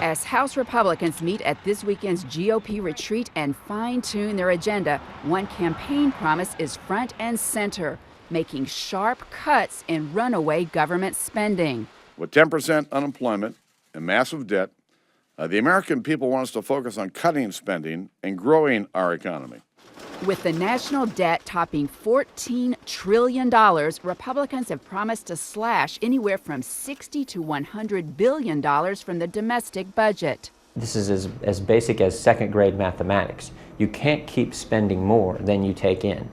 As House Republicans meet at this weekend's GOP retreat and fine-tune their agenda, one campaign promise is front and center, making sharp cuts in runaway government spending. With 10% unemployment and massive debt, the American people want us to focus on cutting spending and growing our economy. With the national debt topping $14 trillion, Republicans have promised to slash anywhere from $60 to $100 billion from the domestic budget. This is as basic as second-grade mathematics. You can't keep spending more than you take in.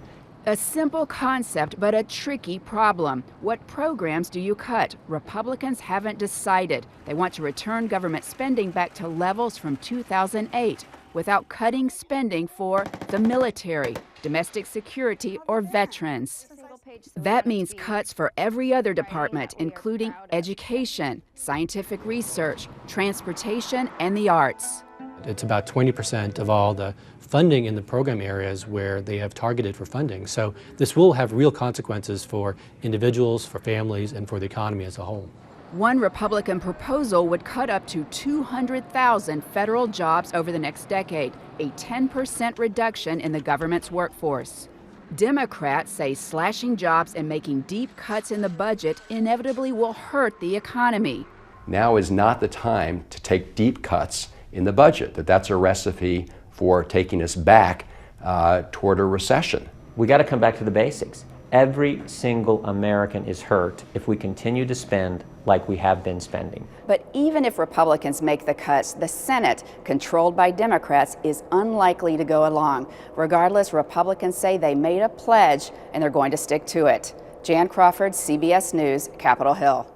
A simple concept, but a tricky problem. What programs do you cut? Republicans haven't decided. They want to return government spending back to levels from 2008 without cutting spending for the military, domestic security, or veterans. That means cuts for every other department, including education, scientific research, transportation, and the arts. It's about 20% of all the funding in the program areas where they have targeted for funding. So this will have real consequences for individuals, for families, and for the economy as a whole. One Republican proposal would cut up to 200,000 federal jobs over the next decade, a 10% reduction in the government's workforce. Democrats say slashing jobs and making deep cuts in the budget inevitably will hurt the economy. Now is not the time to take deep cuts in the budget, that's a recipe for taking us back toward a recession. We got to come back to the basics. Every single American is hurt if we continue to spend like we have been spending. But even if Republicans make the cuts, the Senate, controlled by Democrats, is unlikely to go along. Regardless, Republicans say they made a pledge and they're going to stick to it. Jan Crawford, CBS News, Capitol Hill.